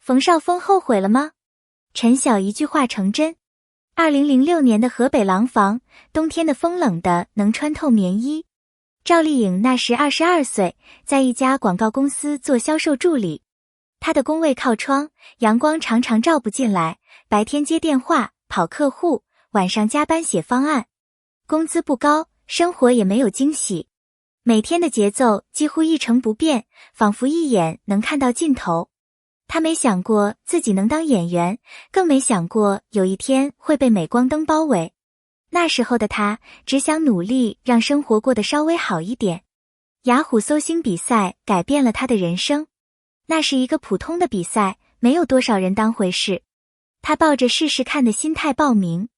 冯绍峰后悔了吗？陈晓一句话成真。2006年的河北廊坊，冬天的风冷的能穿透棉衣。赵丽颖那时22岁，在一家广告公司做销售助理。她的工位靠窗，阳光常常照不进来，白天接电话、跑客户，晚上加班写方案。工资不高，生活也没有惊喜。每天的节奏几乎一成不变，仿佛一眼能看到尽头。他没想过自己能当演员，更没想过有一天会被镁光灯包围。那时候的他只想努力让生活过得稍微好一点。雅虎搜星比赛改变了他的人生。那是一个普通的比赛，没有多少人当回事。他抱着试试看的心态报名，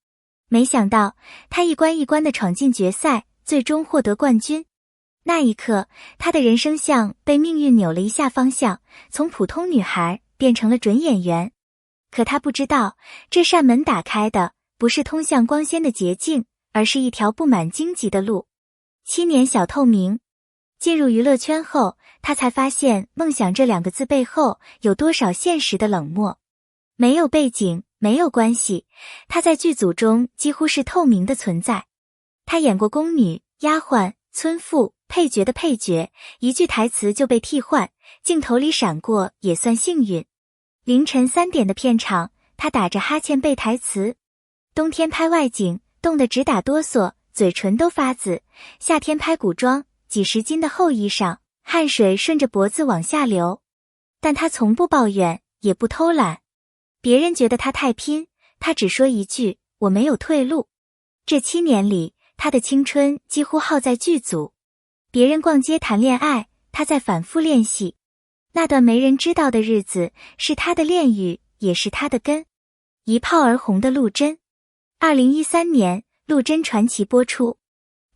没想到他一关一关地闯进决赛，最终获得冠军。那一刻，他的人生像被命运扭了一下方向，从普通女孩变成了准演员。可他不知道，这扇门打开的不是通向光鲜的捷径，而是一条布满荆棘的路。7年小透明。进入娱乐圈后，他才发现梦想这2个字背后有多少现实的冷漠。没有背景，没有关系，他在剧组中几乎是透明的存在。他演过宫女、丫鬟、村妇、配角的配角，一句台词就被替换，镜头里闪过也算幸运。凌晨3点的片场，他打着哈欠背台词。冬天拍外景，冻得直打哆嗦，嘴唇都发紫。夏天拍古装，几十斤的厚衣裳，汗水顺着脖子往下流。但他从不抱怨，也不偷懒。别人觉得他太拼，他只说一句：我没有退路。这7年里，他的青春几乎耗在剧组。别人逛街谈恋爱，他在反复练习。那段没人知道的日子，是他的炼狱，也是他的根。一炮而红的陆贞。2013年，陆贞传奇播出。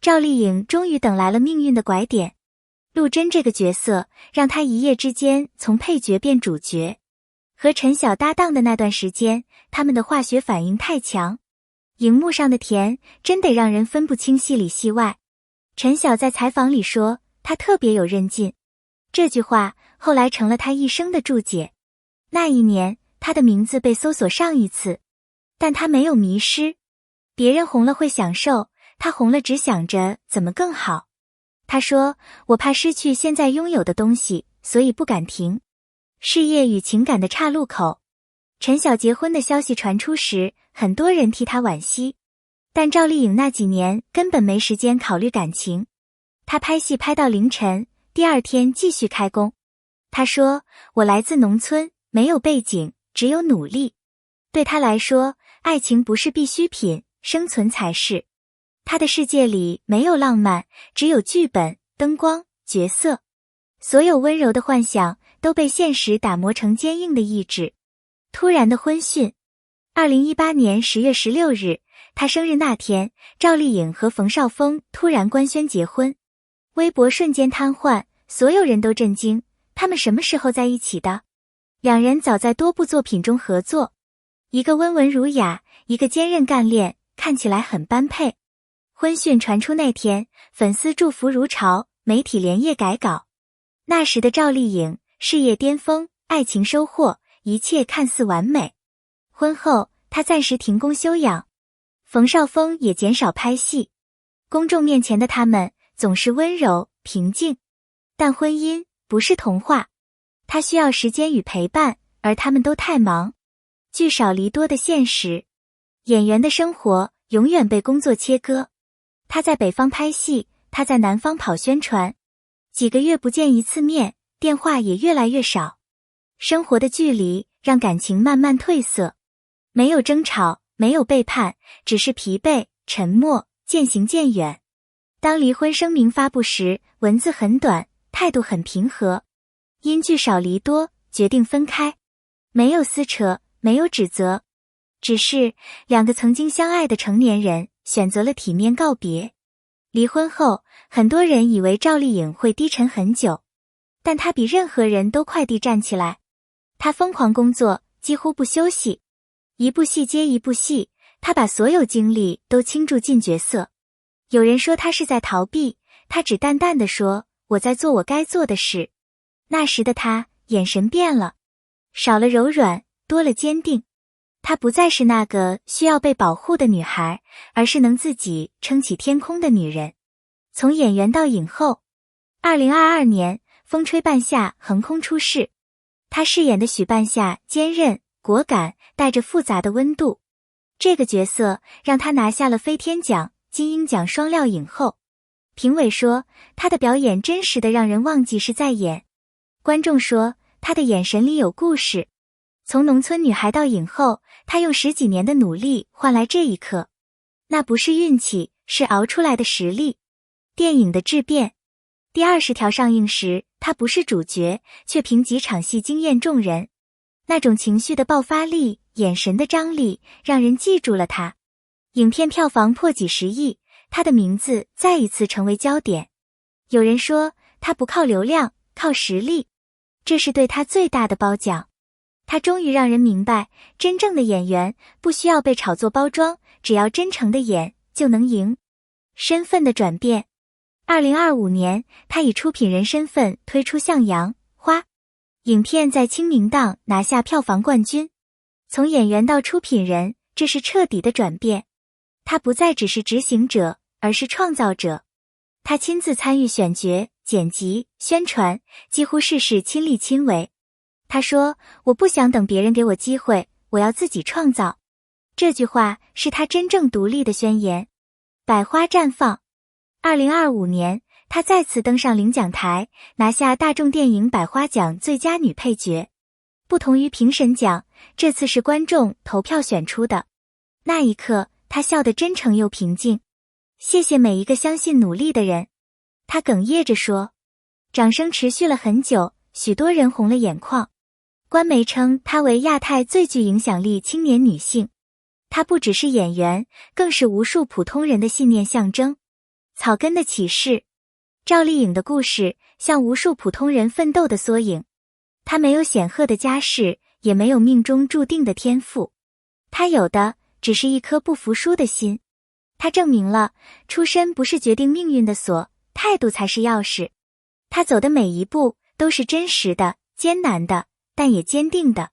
赵丽颖终于等来了命运的拐点。陆贞这个角色，让她一夜之间从配角变主角。和陈晓搭档的那段时间，他们的化学反应太强。荧幕上的甜，真得让人分不清戏里戏外。陈晓在采访里说，他特别有韧劲。这句话后来成了他一生的注解。那一年，他的名字被搜索上一次，但他没有迷失。别人红了会享受，他红了只想着怎么更好。他说，我怕失去现在拥有的东西，所以不敢停。事业与情感的岔路口。陈晓结婚的消息传出时，很多人替他惋惜。但赵丽颖那几年根本没时间考虑感情。她拍戏拍到凌晨，第2天继续开工。她说，我来自农村，没有背景，只有努力。对她来说，爱情不是必需品，生存才是。她的世界里没有浪漫，只有剧本、灯光、角色。所有温柔的幻想都被现实打磨成坚硬的意志。突然的婚讯。2018年10月16日，他生日那天，赵丽颖和冯绍峰突然官宣结婚。微博瞬间瘫痪，所有人都震惊，他们什么时候在一起的？两人早在多部作品中合作，一个温文儒雅，一个坚韧干练，看起来很般配。婚讯传出那天，粉丝祝福如潮，媒体连夜改稿。那时的赵丽颖，事业巅峰，爱情收获，一切看似完美。婚后，她暂时停工休养，冯绍峰也减少拍戏。公众面前的他们总是温柔平静，但婚姻不是童话，它需要时间与陪伴，而他们都太忙。聚少离多的现实，演员的生活永远被工作切割。他在北方拍戏，他在南方跑宣传，几个月不见一次面，电话也越来越少。生活的距离让感情慢慢褪色，没有争吵，没有背叛，只是疲惫、沉默，渐行渐远。当离婚声明发布时，文字很短，态度很平和。因聚少离多，决定分开，没有撕扯，没有指责，只是两个曾经相爱的成年人选择了体面告别。离婚后，很多人以为赵丽颖会低沉很久，但她比任何人都快地站起来。她疯狂工作，几乎不休息，一部戏接一部戏，她把所有精力都倾注进角色。有人说她是在逃避，她只淡淡地说，我在做我该做的事。那时的她，眼神变了，少了柔软，多了坚定。她不再是那个需要被保护的女孩，而是能自己撑起天空的女人。从演员到影后，2022年，风吹半夏横空出世。她饰演的许半夏坚韧、果敢，带着复杂的温度。这个角色让她拿下了飞天奖、金鹰奖双料影后。评委说，她的表演真实的让人忘记是在演。观众说，她的眼神里有故事。从农村女孩到影后，她用10几年的努力换来这一刻。那不是运气，是熬出来的实力。电影的质变。第20条上映时，她不是主角，却凭几场戏惊艳众人。那种情绪的爆发力，眼神的张力，让人记住了她。影片票房破几十亿，她的名字再一次成为焦点。有人说，她不靠流量，靠实力。这是对她最大的褒奖。她终于让人明白，真正的演员不需要被炒作包装，只要真诚的演，就能赢。身份的转变。2025年，她以出品人身份推出《向阳花》，影片在清明档拿下票房冠军。从演员到出品人，这是彻底的转变。她不再只是执行者，而是创造者。她亲自参与选角、剪辑、宣传，几乎事事亲力亲为。她说，我不想等别人给我机会，我要自己创造。这句话是她真正独立的宣言。百花绽放。2025年，她再次登上领奖台，拿下大众电影百花奖最佳女配角。不同于评审奖，这次是观众投票选出的。那一刻，她笑得真诚又平静。谢谢每一个相信努力的人。她哽咽着说。掌声持续了很久，许多人红了眼眶。官媒称她为亚太最具影响力青年女性。她不只是演员，更是无数普通人的信念象征。草根的启示。赵丽颖的故事像无数普通人奋斗的缩影。她没有显赫的家世，也没有命中注定的天赋。她有的只是一颗不服输的心。她证明了，出身不是决定命运的锁，态度才是钥匙。她走的每一步都是真实的、艰难的，但也坚定的。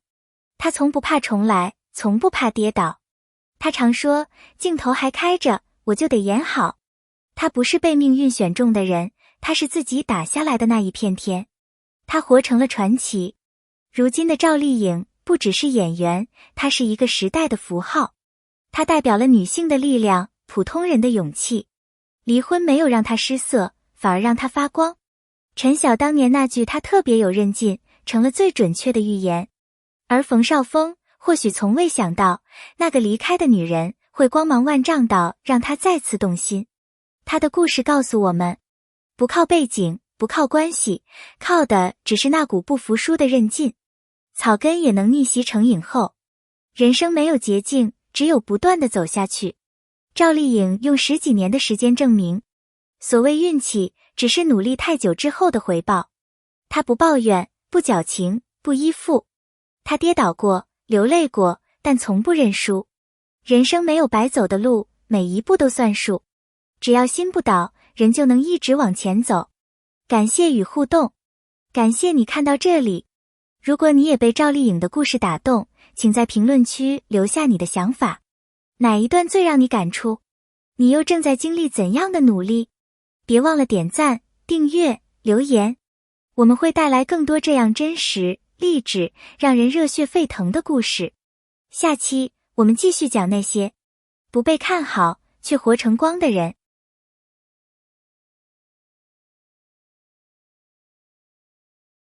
她从不怕重来，从不怕跌倒。她常说，镜头还开着，我就得演好。她不是被命运选中的人，她是自己打下来的那一片天。她活成了传奇。如今的赵丽颖不只是演员，她是一个时代的符号。她代表了女性的力量，普通人的勇气。离婚没有让她失色，反而让她发光。陈晓当年那句她特别有韧劲，成了最准确的预言。而冯绍峰或许从未想到，那个离开的女人会光芒万丈到让他再次动心。他的故事告诉我们，不靠背景，不靠关系，靠的只是那股不服输的韧劲。草根也能逆袭成影后。人生没有捷径，只有不断的走下去。赵丽颖用10几年的时间证明，所谓运气，只是努力太久之后的回报。她不抱怨，不矫情，不依附。她跌倒过，流泪过，但从不认输。人生没有白走的路，每一步都算数。只要心不倒，人就能一直往前走。感谢与互动。感谢你看到这里。如果你也被赵丽颖的故事打动，请在评论区留下你的想法。哪一段最让你感触？你又正在经历怎样的努力？别忘了点赞、订阅、留言。我们会带来更多这样真实、励志、让人热血沸腾的故事。下期我们继续讲那些不被看好却活成光的人。